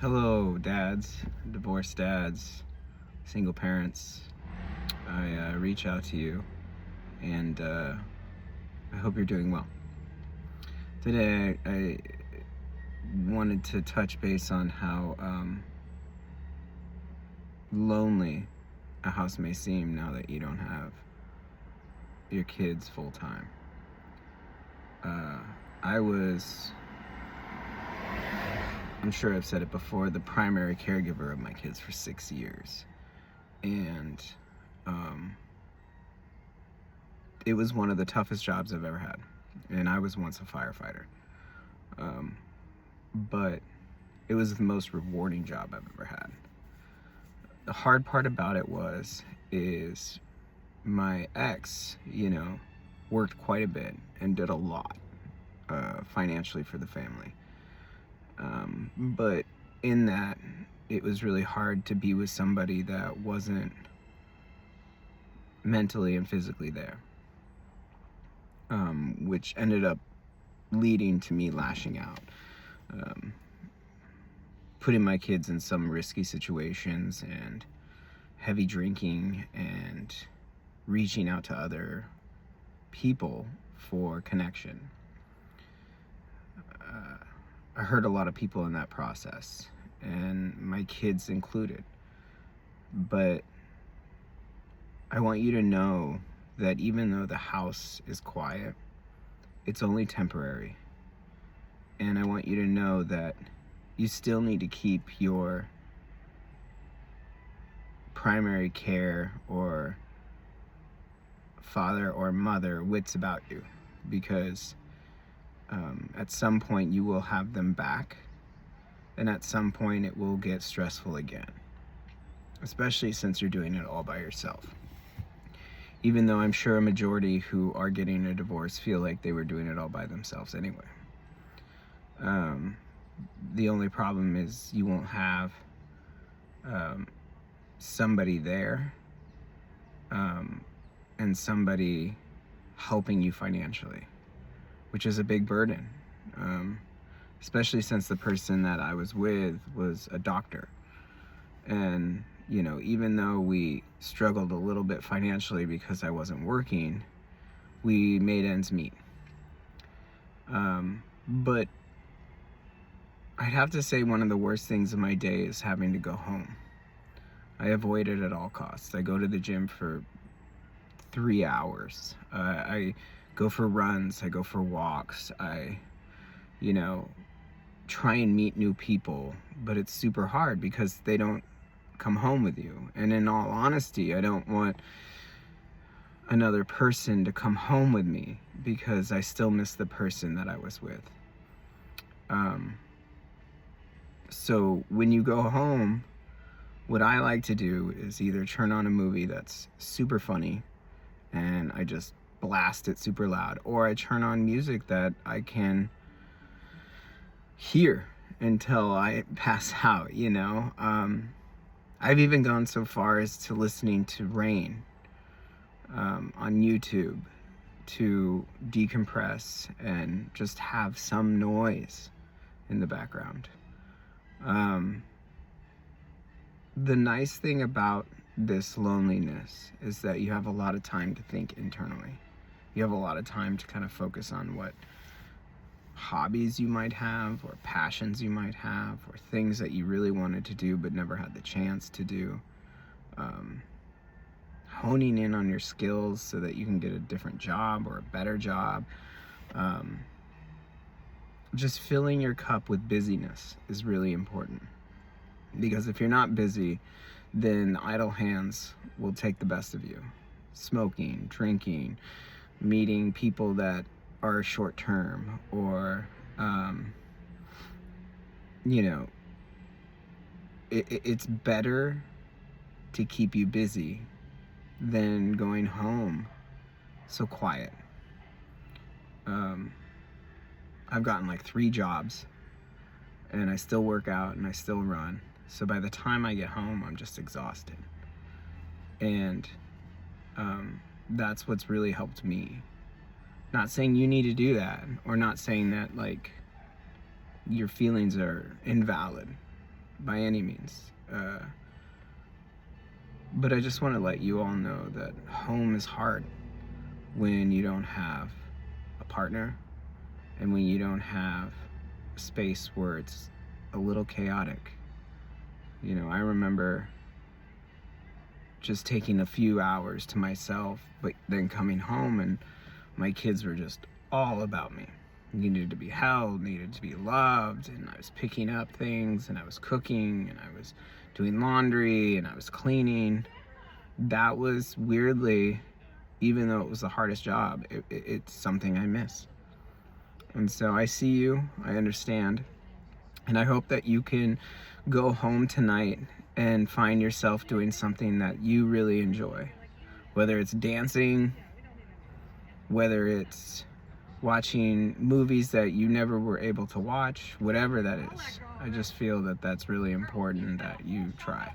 Hello, dads, divorced dads, single parents. I reach out to you and I hope you're doing well. Today, I wanted to touch base on how lonely a house may seem now that you don't have your kids full time. I was, I'm sure I've said it before, the primary caregiver of my kids for 6 years. And it was one of the toughest jobs I've ever had. And I was once a firefighter. But it was the most rewarding job I've ever had. The hard part about it is my ex, worked quite a bit and did a lot financially for the family. But in that, it was really hard to be with somebody that wasn't mentally and physically there, which ended up leading to me lashing out, putting my kids in some risky situations and heavy drinking and reaching out to other people for connection. I hurt a lot of people in that process, and my kids included. But I want you to know that even though the house is quiet, it's only temporary. And I want you to know that you still need to keep your primary care or father or mother wits about you, because at some point you will have them back, and at some point it will get stressful again, especially since you're doing it all by yourself. Even though I'm sure a majority who are getting a divorce feel like they were doing it all by themselves anyway. The only problem is you won't have somebody there and somebody helping you financially, which is a big burden, especially since the person that I was with was a doctor. And, even though we struggled a little bit financially because I wasn't working, we made ends meet. But I'd have to say one of the worst things of my day is having to go home. I avoid it at all costs. I go to the gym for 3 hours. I go for runs. I go for walks. I, try and meet new people, but it's super hard because they don't come home with you. And in all honesty, I don't want another person to come home with me because I still miss the person that I was with. So when you go home, what I like to do is either turn on a movie that's super funny and I just blast it super loud, or I turn on music that I can hear until I pass out, I've even gone so far as to listening to rain on YouTube to decompress and just have some noise in the background. The nice thing about this loneliness is that you have a lot of time to think internally. You have a lot of time to kind of focus on what hobbies you might have, or passions you might have, or things that you really wanted to do but never had the chance to do. Honing in on your skills so that you can get a different job or a better job. Just filling your cup with busyness is really important. Because if you're not busy, then idle hands will take the best of you. Smoking, drinking, meeting people that are short term, or, it's better to keep you busy than going home so quiet. I've gotten like 3 jobs, and I still work out and I still run. So by the time I get home, I'm just exhausted. And that's what's really helped me. Not saying you need to do that, or not saying that like your feelings are invalid. by any means. But I just want to let you all know that home is hard when you don't have a partner and when you don't have a space where it's a little chaotic. You know, I remember just taking a few hours to myself, but then coming home and my kids were just all about me. Needed to be held, needed to be loved, and I was picking up things, and I was cooking, and I was doing laundry, and I was cleaning. That was weirdly, even though it was the hardest job, it's something I miss. And so I see you, I understand, and I hope that you can go home tonight and find yourself doing something that you really enjoy. Whether it's dancing, whether it's watching movies that you never were able to watch, whatever that is. I just feel that that's really important that you try.